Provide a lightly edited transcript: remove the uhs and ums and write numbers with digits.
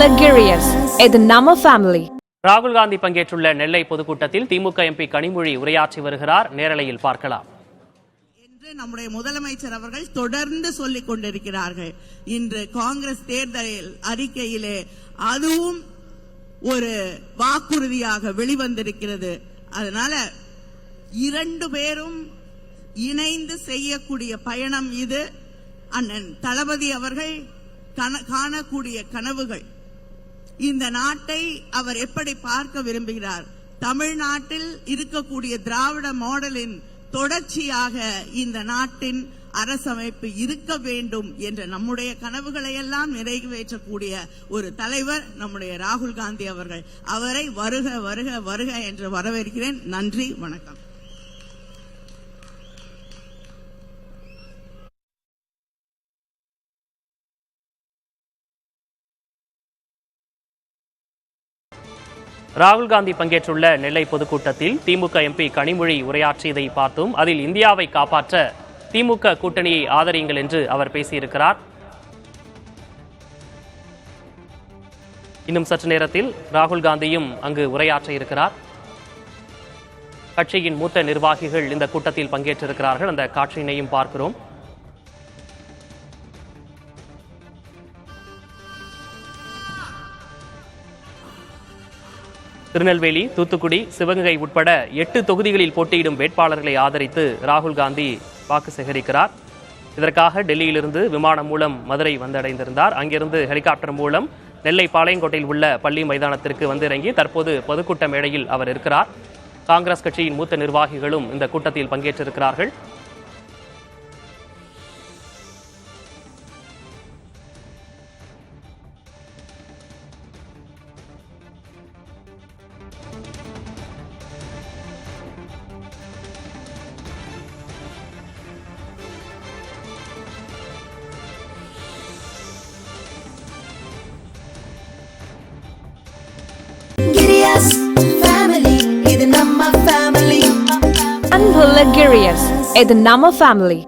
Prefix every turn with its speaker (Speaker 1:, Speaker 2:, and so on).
Speaker 1: அன்புள்ள கிரியஸ், இது நம்ம ஃபேமிலி.
Speaker 2: ராகுல் காந்தி பங்கேற்றுள்ள நெல்லை பொதுக்கூட்டத்தில் திமுக எம்பி கனிமொழி உரையாற்றி வருகிறார். நேரலையில் பார்க்கலாம்.
Speaker 3: என்று நம்முடைய முதலமைச்சர் அவர்கள் தொடர்ந்து சொல்லிக் கொண்டிருக்கிறார்கள். இன்று காங்கிரஸ் தேர்தல் அறிக்கையிலே அதுவும் ஒரு வாக்குறுதியாக வெளிவந்திருக்கிறது. அதனால இரண்டு பேரும் இணைந்து செய்யக்கூடிய பயணம் இது. அண்ணன் தளபதி அவர்கள் காணக்கூடிய கனவுகள், இந்த நாட்டை அவர் எப்படி பார்க்க விரும்புகிறார், தமிழ்நாட்டில் இருக்கக்கூடிய திராவிட மாடலின் தொடர்ச்சியாக இந்த நாட்டின் அரசமைப்பு இருக்க வேண்டும் என்ற நம்முடைய கனவுகளை எல்லாம் நிறைவேற்றக்கூடிய ஒரு தலைவர் நம்முடைய ராகுல் காந்தி அவர்கள். அவரை வருக வருக வருக என்று வரவேற்கிறேன். நன்றி, வணக்கம்.
Speaker 2: ராகுல் காந்தி பங்கேற்றுள்ள நெல்லை பொதுக்கூட்டத்தில் திமுக எம்பி கனிமொழி உரையாற்றியதை பார்த்தோம். அதில் இந்தியாவை காப்பாற்ற திமுக கூட்டணியை ஆதரியுங்கள் என்று அவர் பேசியிருக்கிறார். இன்னும் சற்று நேரத்தில் ராகுல் காந்தியும் அங்கு உரையாற்ற இருக்கிறார். கட்சியின் மூத்த நிர்வாகிகள் இந்த கூட்டத்தில் பங்கேற்றிருக்கிறார்கள். அந்த காட்சியினையும் பார்க்கிறோம். திருநெல்வேலி, தூத்துக்குடி, சிவகங்கை உட்பட 8 தொகுதிகளில் போட்டியிடும் வேட்பாளர்களை ஆதரித்து ராகுல் காந்தி வாக்கு சேகரிக்கிறார். இதற்காக டெல்லியிலிருந்து விமானம் மூலம் மதுரை வந்தடைந்திருந்தார். அங்கிருந்து ஹெலிகாப்டர் மூலம் நெல்லை பாளையங்கோட்டையில் உள்ள பள்ளி மைதானத்திற்கு வந்து இறங்கி தற்போது பொதுக்கூட்ட மேடையில் அவர் இருக்கிறார். காங்கிரஸ் கட்சியின் மூத்த நிர்வாகிகளும் இந்த கூட்டத்தில் பங்கேற்றிருக்கிறார்கள்.
Speaker 1: அன்புள்ள கிரியஸ், இது நம்ம ஃபேமிலி.